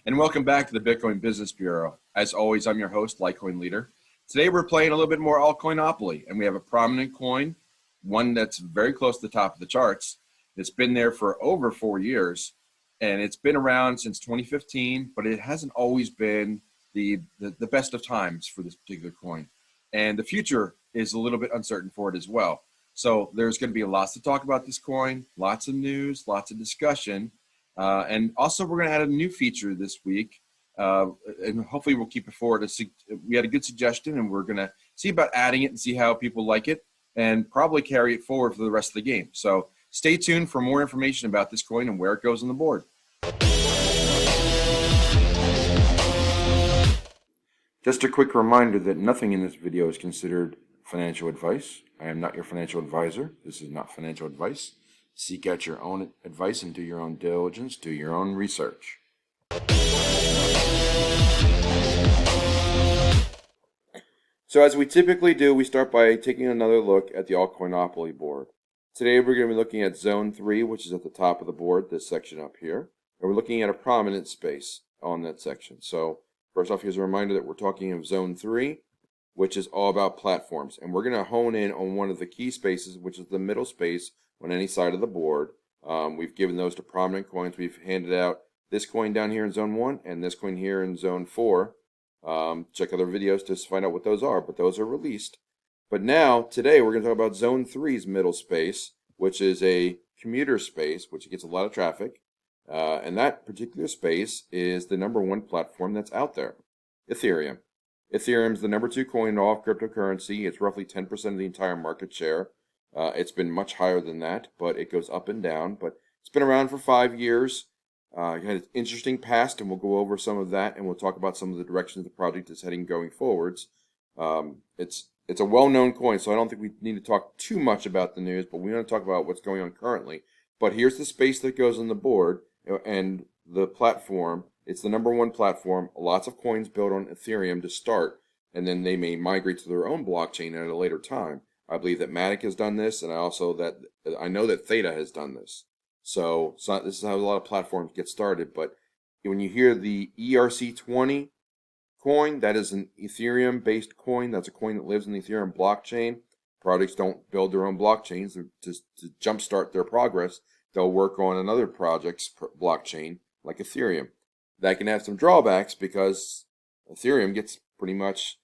and welcome back to the Bitcoin Business Bureau. As always, I'm your host, Litecoin Leader. Today we're playing a little bit more ALTCOINopoly, and we have a prominent coin, one that's very close to the top of the charts. It's been there for over 4 years, and it's been around since 2015, but it hasn't always been the best of times for this particular coin. And the future is a little bit uncertain for it as well. So there's going to be lots to talk about this coin, lots of news, lots of discussion. And also, we're going to add a new feature this week, and hopefully we'll keep it forward. We had a good suggestion, and we're going to see about adding it and see how people like it, and probably carry it forward for the rest of the game. So stay tuned for more information about this coin and where it goes on the board. Just a quick reminder that nothing in this video is considered financial advice. I am not your financial advisor. This is not financial advice. Seek out your own advice and do your own diligence, do your own research. So as we typically do, we start by taking another look at the ALTCOINopoly board. Today we're going to be looking at Zone 3, which is at the top of the board, this section up here. And we're looking at a prominent space on that section. So first off, here's a reminder that we're talking of Zone 3, which is all about platforms. And we're going to hone in on one of the key spaces, which is the middle space on any side of the board. We've given those to prominent coins. We've handed out this coin down here in Zone 1 and this coin here in Zone 4. Check other videos to find out what those are, but those are released. But now, today, we're going to talk about Zone 3's middle space, which is a commuter space, which gets a lot of traffic. And that particular space is the #1 platform that's out there, Ethereum. Ethereum is the #2 coin in all of cryptocurrency. It's roughly 10% of the entire market share. It's been much higher than that, but it goes up and down. But it's been around for 5 years. It had an interesting past, and we'll go over some of that, and we'll talk about some of the directions the project is heading going forwards. It's a well-known coin, so I don't think we need to talk too much about the news, but we want to talk about what's going on currently. But here's the space that goes on the board, and the platform. It's the #1 platform. Lots of coins built on Ethereum to start, and then they may migrate to their own blockchain at a later time. I believe that Matic has done this, and I know that Theta has done this. So this is how a lot of platforms get started. But when you hear the ERC20 coin, that is an Ethereum-based coin. That's a coin that lives in the Ethereum blockchain. Projects don't build their own blockchains to jumpstart their progress. They'll work on another project's blockchain like Ethereum. That can have some drawbacks because Ethereum gets pretty much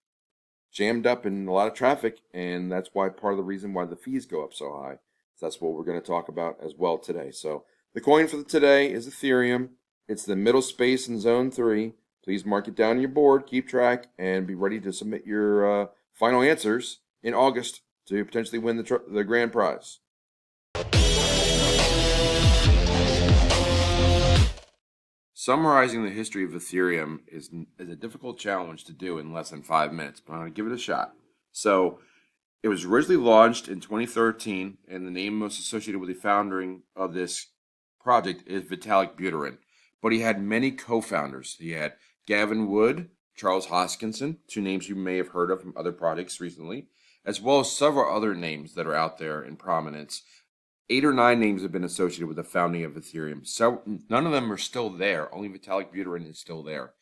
jammed up in a lot of traffic, and that's why part of the reason why the fees go up so high. So that's what we're going to talk about as well today. So the coin for today is Ethereum. It's the middle space in Zone 3. Please mark it down on your board, keep track, and be ready to submit your final answers in August to potentially win the grand prize. Summarizing the history of Ethereum is a difficult challenge to do in less than 5 minutes, but I'm going to give it a shot. So it was originally launched in 2013, and the name most associated with the founding of this project is Vitalik Buterin. But he had many co-founders. He had Gavin Wood, Charles Hoskinson, 2 names you may have heard of from other projects recently, as well as several other names that are out there in prominence. 8 or 9 names have been associated with the founding of Ethereum. So none of them are still there. Only Vitalik Buterin is still there.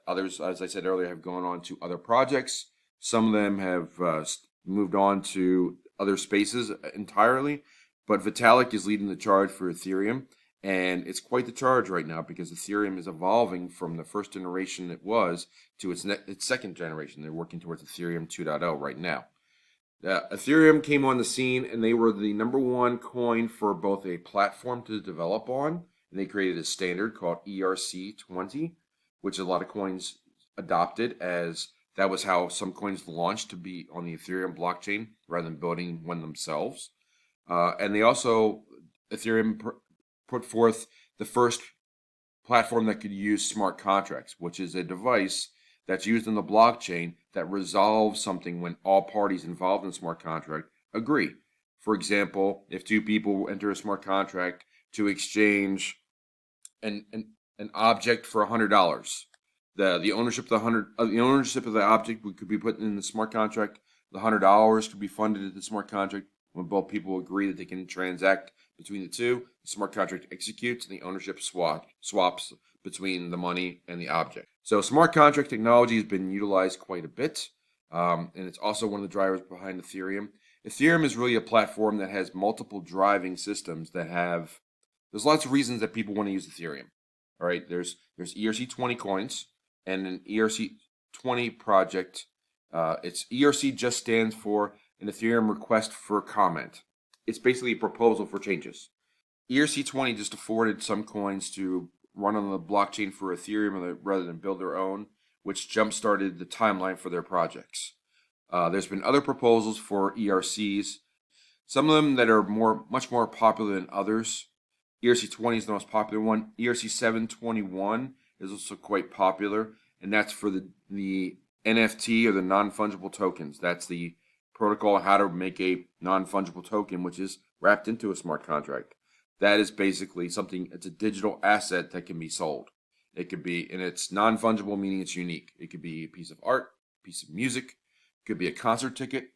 Others, as I said earlier, have gone on to other projects. Some of them have moved on to other spaces entirely. But Vitalik is leading the charge for Ethereum. And it's quite the charge right now because Ethereum is evolving from the first generation it was to its second generation. They're working towards Ethereum 2.0 right now. Ethereum came on the scene, and they were the #1 coin for both a platform to develop on, and they created a standard called ERC20, which a lot of coins adopted, as that was how some coins launched, to be on the Ethereum blockchain rather than building one themselves. And they also, Ethereum put forth the first platform that could use smart contracts, which is a device that's used in the blockchain that resolves something when all parties involved in a smart contract agree. For example, if 2 people enter a smart contract to exchange an object for $100, the ownership of the object could be put in the smart contract. The $100 could be funded to the smart contract. When both people agree that they can transact between the two, the smart contract executes and the ownership swaps between the money and the object. So smart contract technology has been utilized quite a bit, and it's also one of the drivers behind Ethereum. Ethereum is really a platform that has multiple driving systems that have, there's lots of reasons that people want to use Ethereum. All right, there's ERC20 coins and an ERC20 project. It's ERC just stands for an Ethereum request for comment. It's basically a proposal for changes. ERC20 just afforded some coins to run on the blockchain for Ethereum rather than build their own, which jump-started the timeline for their projects. There's been other proposals for ERCs, some of them that are much more popular than others. ERC20 is the most popular one. ERC 721 is also quite popular, and that's for the NFT, or the non-fungible tokens. That's the protocol how to make a non-fungible token, which is wrapped into a smart contract. That is basically something, it's a digital asset that can be sold. It could be, and it's non-fungible, meaning it's unique. It could be a piece of art, a piece of music, could be a concert ticket,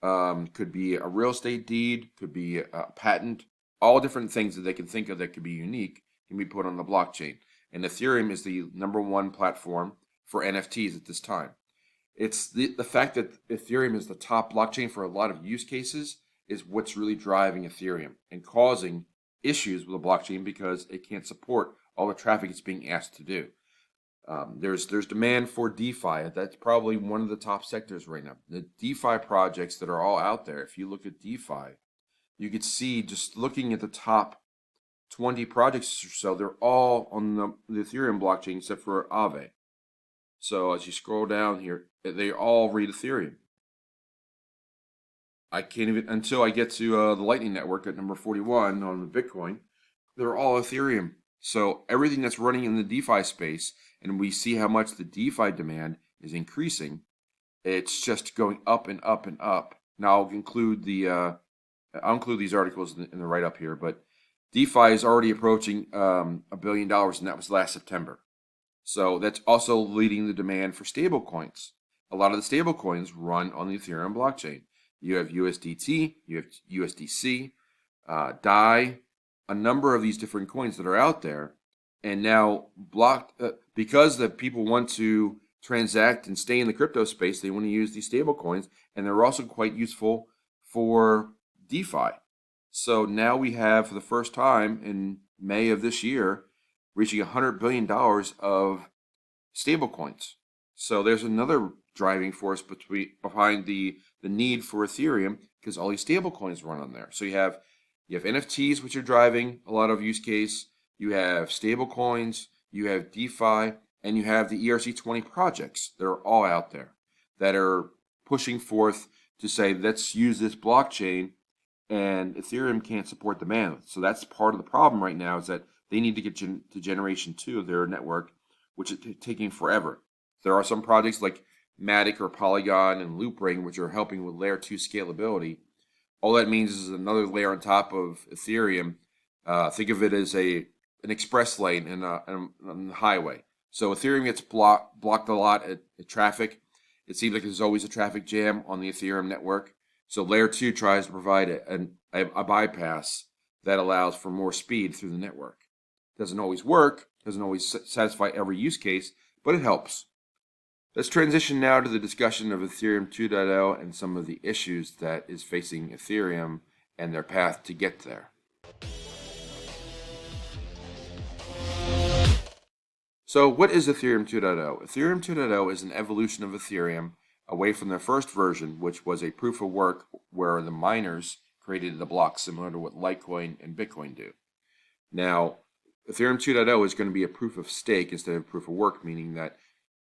could be a real estate deed, could be a patent. All different things that they can think of that could be unique can be put on the blockchain. And Ethereum is the #1 platform for NFTs at this time. It's the fact that Ethereum is the top blockchain for a lot of use cases is what's really driving Ethereum and causing issues with the blockchain because it can't support all the traffic it's being asked to do. There's demand for DeFi. That's probably one of the top sectors right now. The DeFi projects that are all out there, if you look at DeFi, you could see just looking at the top 20 projects or so, they're all on the Ethereum blockchain except for Aave. So as you scroll down here, they all read Ethereum. I can't even, until I get to the Lightning Network at number 41 on the Bitcoin, they're all Ethereum. So everything that's running in the DeFi space, and we see how much the DeFi demand is increasing, it's just going up and up and up. Now I'll include these articles in the write-up here, but DeFi is already approaching $1 billion, and that was last September. So that's also leading the demand for stablecoins. A lot of the stablecoins run on the Ethereum blockchain. You have USDT, you have USDC, DAI, a number of these different coins that are out there, and now blocked because the people want to transact and stay in the crypto space. They want to use these stablecoins, and they're also quite useful for DeFi. So now we have, for the first time in May of this year, reaching $100 billion of stablecoins. So there's another driving force behind the need for Ethereum, because all these stablecoins run on there. So you have NFTs, which are driving a lot of use case. You have stablecoins, you have DeFi, and you have the ERC20 projects that are all out there that are pushing forth to say, let's use this blockchain, and Ethereum can't support the bandwidth. So that's part of the problem right now, is that they need to get to generation 2 of their network, which is taking forever. There are some projects like Matic or Polygon and Loopring, which are helping with layer 2 scalability. All that means is another layer on top of Ethereum. Think of it as an express lane in the highway. So Ethereum gets blocked a lot at traffic. It seems like there's always a traffic jam on the Ethereum network. So layer 2 tries to provide a bypass that allows for more speed through the network. Doesn't always work, doesn't always satisfy every use case, but it helps. Let's transition now to the discussion of Ethereum 2.0 and some of the issues that is facing Ethereum and their path to get there. So what is Ethereum 2.0? Ethereum 2.0 is an evolution of Ethereum away from their first version, which was a proof of work where the miners created the blocks similar to what Litecoin and Bitcoin do. Now, Ethereum 2.0 is going to be a proof of stake instead of proof of work, meaning that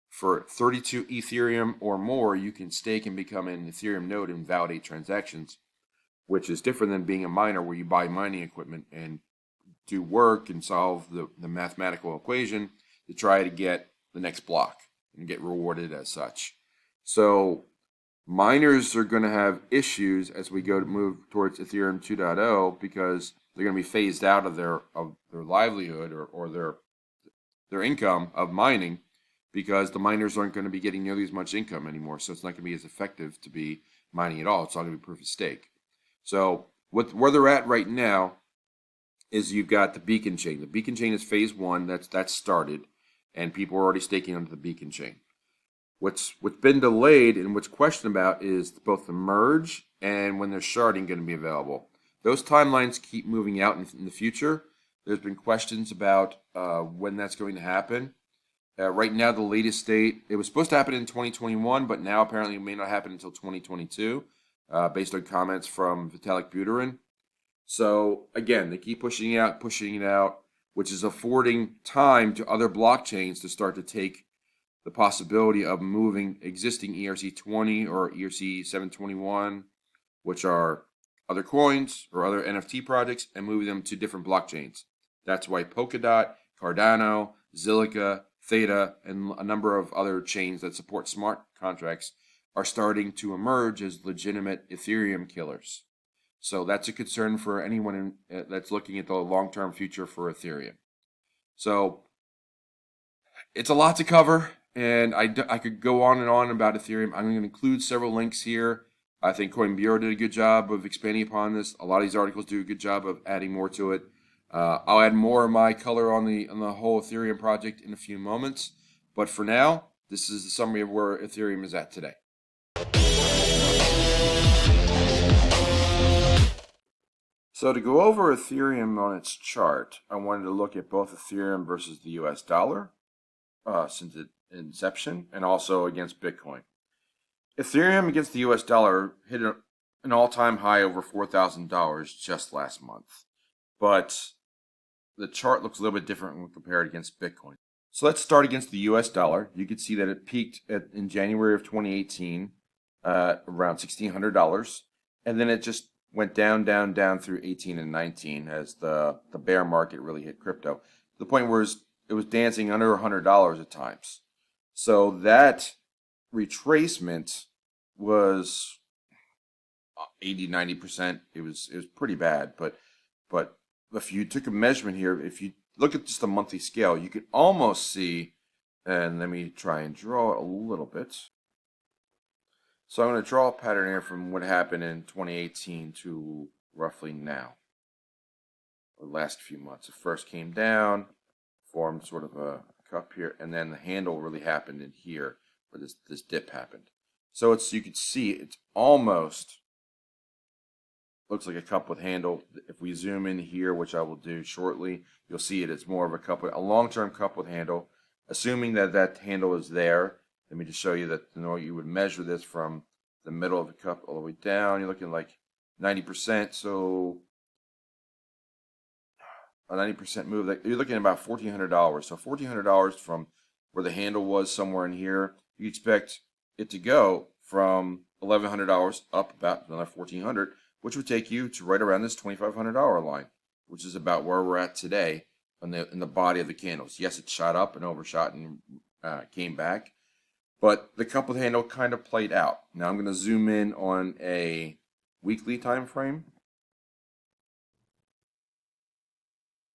for 32 Ethereum or more, you can stake and become an Ethereum node and validate transactions, which is different than being a miner where you buy mining equipment and do work and solve the mathematical equation to try to get the next block and get rewarded as such. So miners are going to have issues as we move towards Ethereum 2.0 because they're going to be phased out of their livelihood or their income of mining, because the miners aren't going to be getting nearly as much income anymore. So it's not going to be as effective to be mining at all. It's all going to be proof of stake. So where they're at right now is you've got the beacon chain. The beacon chain is phase 1. That's started. and people are already staking onto the Beacon chain. What's been delayed and what's questioned about is both the merge and when their sharding going to be available. Those timelines keep moving out in the future. There's been questions about when that's going to happen. Right now, the latest date, it was supposed to happen in 2021, but now apparently it may not happen until 2022, based on comments from Vitalik Buterin. So again, they keep pushing it out, which is affording time to other blockchains to start to take the possibility of moving existing ERC20 or ERC721, which are other coins or other NFT projects, and moving them to different blockchains. That's why Polkadot, Cardano, Zilliqa, Theta, and a number of other chains that support smart contracts are starting to emerge as legitimate Ethereum killers. So that's a concern for anyone that's looking at the long-term future for Ethereum. So it's a lot to cover, and I could go on and on about Ethereum. I'm going to include several links here. I think Coin Bureau did a good job of expanding upon this. A lot of these articles do a good job of adding more to it. I'll add more of my color on the whole Ethereum project in a few moments. But for now, this is the summary of where Ethereum is at today. So to go over Ethereum on its chart, I wanted to look at both Ethereum versus the US dollar since its inception, and also against Bitcoin. Ethereum against the US dollar hit an all-time high over $4,000 just last month. But the chart looks a little bit different when compared against Bitcoin. So let's start against the US dollar. You can see that it peaked in January of 2018 around $1,600, and then it just went down through 18 and 19 as the bear market really hit crypto, to the point where it was dancing under $100 at times. So that retracement was 80-90%. It was pretty bad, but if you took a measurement here, if you look at just the monthly scale, you could almost see, and let me try and draw it a little bit. So I'm going to draw a pattern here from what happened in 2018 to roughly now, the last few months. It first came down, formed sort of a cup here, and then the handle really happened in here, where this dip happened. So you could see it's almost looks like a cup with handle. If we zoom in here, which I will do shortly, you'll see it's more of a long-term cup with handle. Assuming that handle is there, let me just show you that you would measure this from the middle of the cup all the way down. You're looking like 90%. So a 90% move, you're looking at about $1,400. So $1,400 from where the handle was somewhere in here, you expect it to go from $1,100 up about another $1,400, which would take you to right around this $2,500 line, which is about where we're at today in the body of the candles. Yes, it shot up and overshot and came back, but the cup with handle kind of played out. Now I'm going to zoom in on a weekly time frame.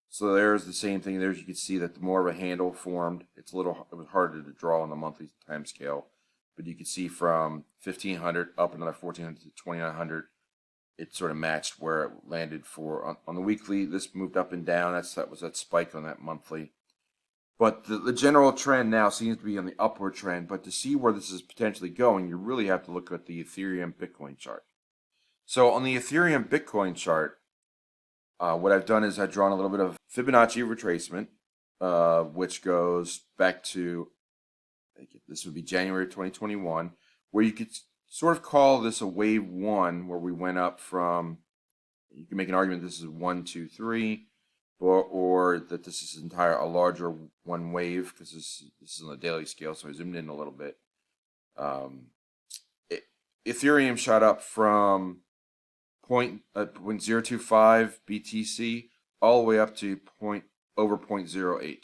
So there's the same thing there. You can see that the more of a handle formed. It was harder to draw on the monthly time scale, but you can see from 1,500 up another 1,400 to 2,900. It sort of matched where it landed for on the weekly. This moved up and down. That was that spike on that monthly. But the general trend now seems to be on the upward trend. But to see where this is potentially going, you really have to look at the Ethereum Bitcoin chart. So on the Ethereum Bitcoin chart, what I've done is I've drawn a little bit of Fibonacci retracement, which goes back to, this would be January 2021, where you could sort of call this a wave one, where we went up from, you can make an argument this is 1, 2, 3, or that this is a larger one wave, because this is on the daily scale, so I zoomed in a little bit. Ethereum shot up from 0.025 BTC all the way up to over 0.08.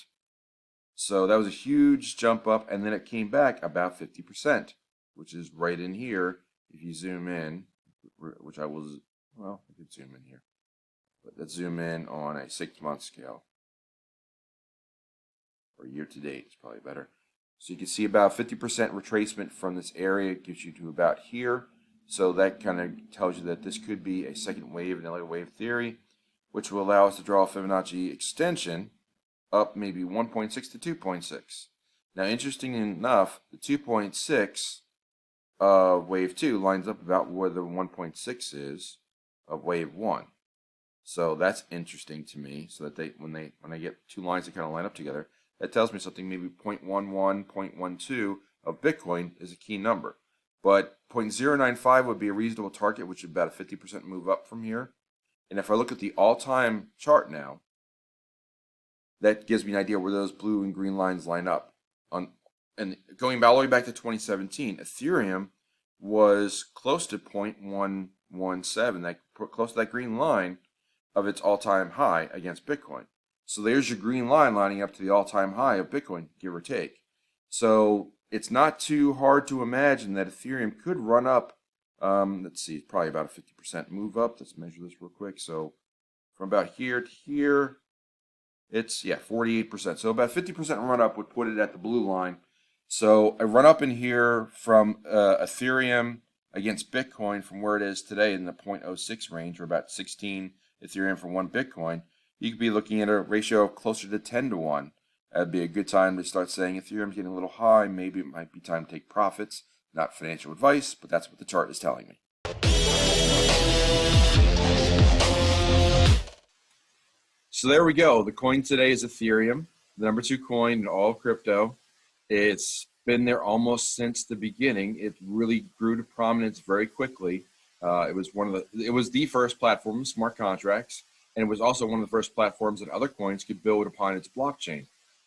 So that was a huge jump up, and then it came back about 50%, which is right in here. If you zoom in, which I could zoom in here, but let's zoom in on a 6-month scale, or year to date is probably better. So you can see about 50% retracement from this area. It gives you to about here. So that kind of tells you that this could be a second wave in LA wave theory, which will allow us to draw a Fibonacci extension up maybe 1.6 to 2.6. Now, interesting enough, the 2.6 of wave 2 lines up about where the 1.6 is of wave 1. So that's interesting to me. So that when I get two lines that kind of line up together, that tells me something. Maybe 0.11, 0.12 of Bitcoin is a key number. But 0.095 would be a reasonable target, which is about a 50% move up from here. And if I look at the all-time chart now, that gives me an idea where those blue and green lines line up. And going all the way back to 2017, Ethereum was close to 0.117, close to that green line of its all-time high against Bitcoin. So there's your green line lining up to the all-time high of Bitcoin, give or take. So it's not too hard to imagine that Ethereum could run up, let's see, probably about a 50% move up. Let's measure this real quick. So from about here to here, it's, 48%. So about 50% run up would put it at the blue line. So a run up in here from Ethereum against Bitcoin from where it is today in the 0.06 range, or about 16 Ethereum for 1 Bitcoin, you could be looking at a ratio of closer to 10 to 1. That'd be a good time to start saying Ethereum's getting a little high. Maybe it might be time to take profits. Not financial advice, but that's what the chart is telling me. So there we go. The coin today is Ethereum, the number 2 coin in all of crypto. It's been there almost since the beginning. It really grew to prominence very quickly. It was the first platform of smart contracts, and it was also one of the first platforms that other coins could build upon its blockchain.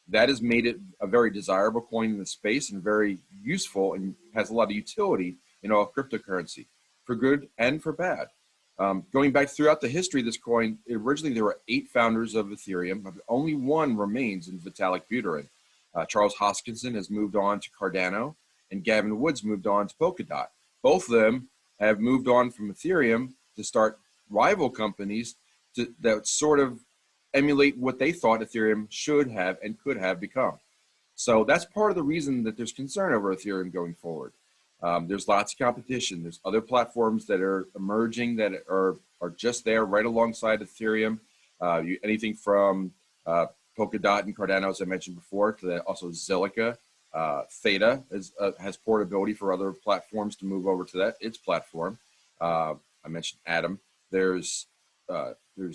That has made it a very desirable coin in the space and very useful, and has a lot of utility in all cryptocurrency, for good and for bad. Going back throughout the history of this coin, originally there were 8 founders of Ethereum, but only one remains in Vitalik Buterin. Charles Hoskinson has moved on to Cardano, and Gavin Woods moved on to Polkadot. Both of them have moved on from Ethereum to start rival companies that sort of emulate what they thought Ethereum should have and could have become. So that's part of the reason that there's concern over Ethereum going forward. There's lots of competition. There's other platforms that are emerging that are just there right alongside Ethereum. Anything from Polkadot and Cardano, as I mentioned before, to also Zilliqa. Theta has portability for other platforms to move over to its platform. I mentioned Atom. There's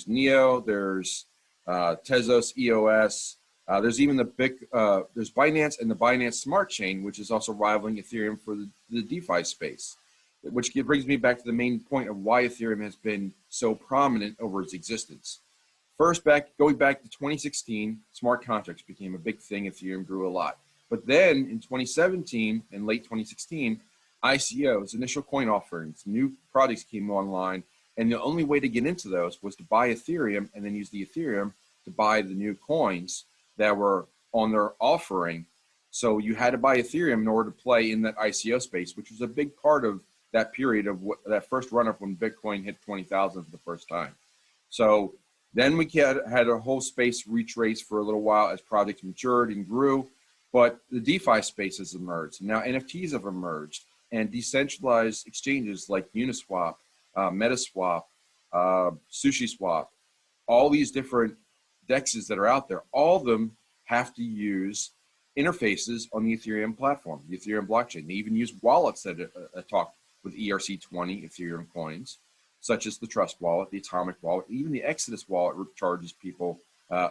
Neo. There's Tezos, EOS. There's even there's Binance and the Binance Smart Chain, which is also rivaling Ethereum for the DeFi space, which brings me back to the main point of why Ethereum has been so prominent over its existence. First, going back to 2016, smart contracts became a big thing. Ethereum grew a lot. But then in 2017 and late 2016, ICOs, initial coin offerings, new projects came online, and the only way to get into those was to buy Ethereum and then use the Ethereum to buy the new coins that were on their offering. So you had to buy Ethereum in order to play in that ICO space, which was a big part of that period of that first run-up when Bitcoin hit 20,000 for the first time. So then we had a whole space retrace for a little while as projects matured and grew, but the DeFi space has emerged. Now NFTs have emerged, and decentralized exchanges like Uniswap, Metaswap, SushiSwap, all these different DEXs that are out there, all of them have to use interfaces on the Ethereum platform, the Ethereum blockchain. They even use wallets that talk with ERC20 Ethereum coins, such as the Trust Wallet, the Atomic Wallet, even the Exodus Wallet charges people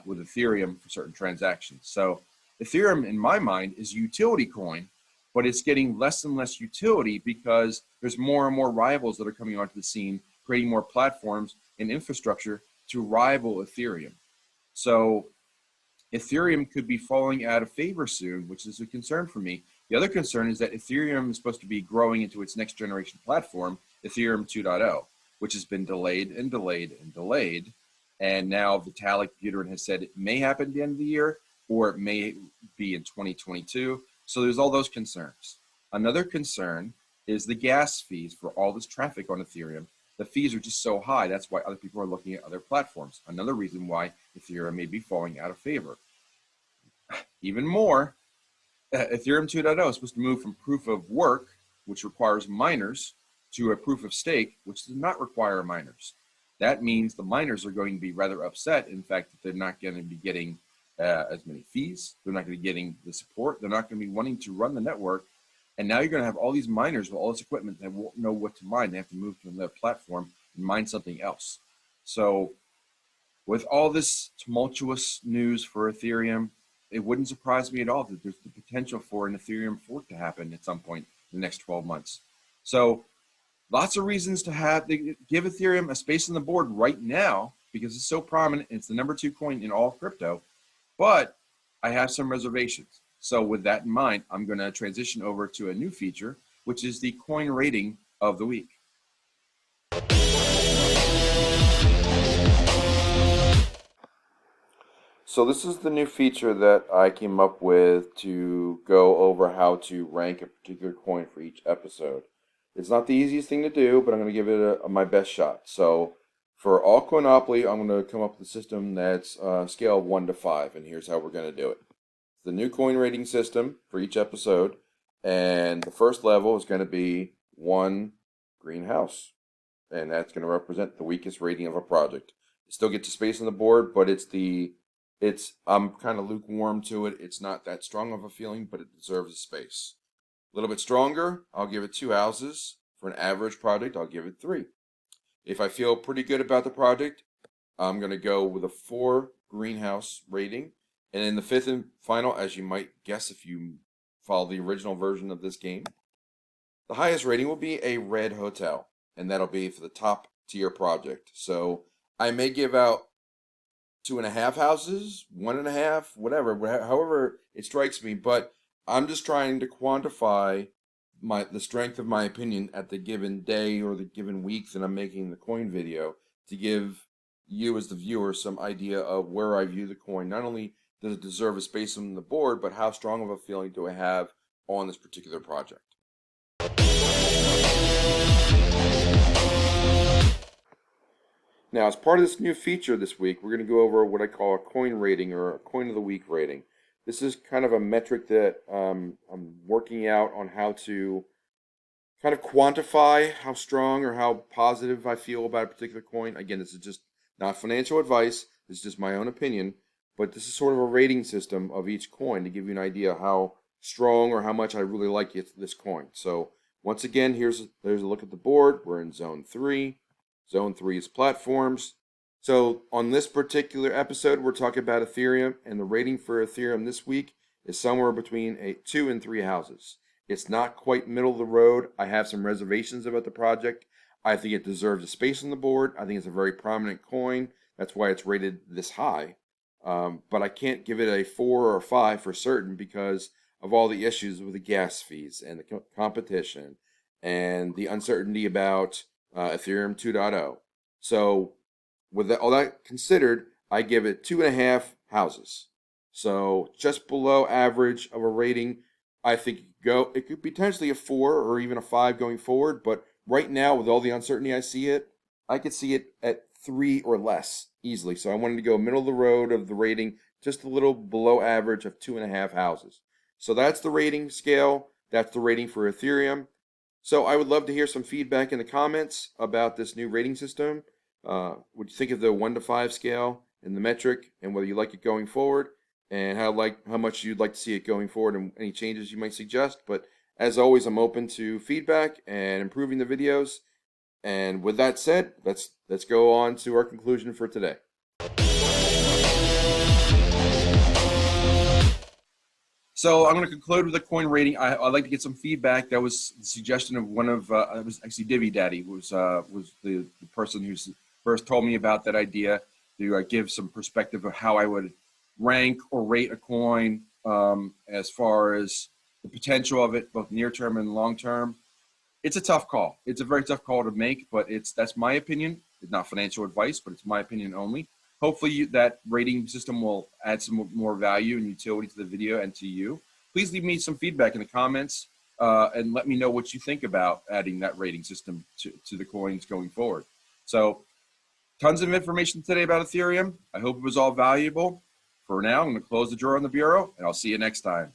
with Ethereum for certain transactions. So Ethereum, in my mind, is a utility coin, but it's getting less and less utility because there's more and more rivals that are coming onto the scene, creating more platforms and infrastructure to rival Ethereum. So Ethereum could be falling out of favor soon, which is a concern for me. The other concern is that Ethereum is supposed to be growing into its next generation platform, Ethereum 2.0, which has been delayed and delayed and delayed. And now Vitalik Buterin has said it may happen at the end of the year, or it may be in 2022. So there's all those concerns. Another concern is the gas fees for all this traffic on Ethereum. The fees are just so high. That's why other people are looking at other platforms. Another reason why Ethereum may be falling out of favor. Even more, Ethereum 2.0 is supposed to move from proof of work, which requires miners, to a proof of stake, which does not require miners. That means the miners are going to be rather upset, in fact, that they're not going to be getting as many fees. They're not going to be getting the support. They're not going to be wanting to run the network. And now you're going to have all these miners with all this equipment that won't know what to mine. They have to move to another platform and mine something else. So with all this tumultuous news for Ethereum, it wouldn't surprise me at all that there's the potential for an Ethereum fork to happen at some point in the next 12 months. So lots of reasons to give Ethereum a space on the board right now because it's so prominent. It's the #2 coin in all crypto, but I have some reservations. So with that in mind, I'm going to transition over to a new feature, which is the coin rating of the week. So this is the new feature that I came up with to go over how to rank a particular coin for each episode. It's not the easiest thing to do, but I'm going to give it my best shot. So for ALTCOINopoly, I'm going to come up with a system that's scale of 1 to 5, and here's how we're going to do it. The new coin rating system for each episode, and the first level is going to be 1 greenhouse, and that's going to represent the weakest rating of a project. It still gets a space on the board, but I'm kind of lukewarm to it. It's not that strong of a feeling, but it deserves a space. A little bit stronger, I'll give it 2 houses. For an average project, I'll give it 3. If I feel pretty good about the project, I'm going to go with a 4 greenhouse rating. And in the 5th and final, as you might guess if you follow the original version of this game, the highest rating will be a red hotel, and that'll be for the top tier project. So I may give out 2.5 houses, 1.5, whatever, however it strikes me, but I'm just trying to quantify the strength of my opinion at the given day or the given week that I'm making the coin video to give you as the viewer some idea of where I view the coin. Not only does it deserve a space on the board, but how strong of a feeling do I have on this particular project. Now, as part of this new feature this week, we're going to go over what I call a coin rating or a coin of the week rating. This is kind of a metric that I'm working out on how to kind of quantify how strong or how positive I feel about a particular coin. Again, this is just not financial advice. This is just my own opinion. But this is sort of a rating system of each coin to give you an idea how strong or how much I really like this coin. So once again, there's a look at the board. We're in Zone 3. Zone 3 is platforms. So on this particular episode, we're talking about Ethereum, and the rating for Ethereum this week is somewhere between 2 and 3 houses. It's not quite middle of the road. I have some reservations about the project. I think it deserves a space on the board. I think it's a very prominent coin. That's why it's rated this high. But I can't give it a 4 or a 5 for certain because of all the issues with the gas fees and the competition and the uncertainty about Ethereum 2.0. So with all that considered, I give it 2.5 houses. So just below average of a rating. I think it could be potentially a 4 or even a 5 going forward. But right now, with all the uncertainty I could see it at 3 or less easily. So I wanted to go middle of the road of the rating, just a little below average of 2.5 houses. So that's the rating scale. That's the rating for Ethereum. So I would love to hear some feedback in the comments about this new rating system. What you think of the 1 to 5 scale and the metric, and whether you like it going forward, and how much you'd like to see it going forward, and any changes you might suggest. But as always, I'm open to feedback and improving the videos. And with that said, let's go on to our conclusion for today. So I'm going to conclude with a coin rating. I'd like to get some feedback. That was the suggestion of one of it was actually Divvy Daddy was the person who first told me about that idea to give some perspective of how I would rank or rate a coin as far as the potential of it, both near term and long term. It's a tough call. It's a very tough call to make, but that's my opinion. It's not financial advice, but it's my opinion only. Hopefully that rating system will add some more value and utility to the video and to you. Please leave me some feedback in the comments and let me know what you think about adding that rating system to the coins going forward. So tons of information today about Ethereum. I hope it was all valuable. For now, I'm going to close the drawer on the bureau, and I'll see you next time.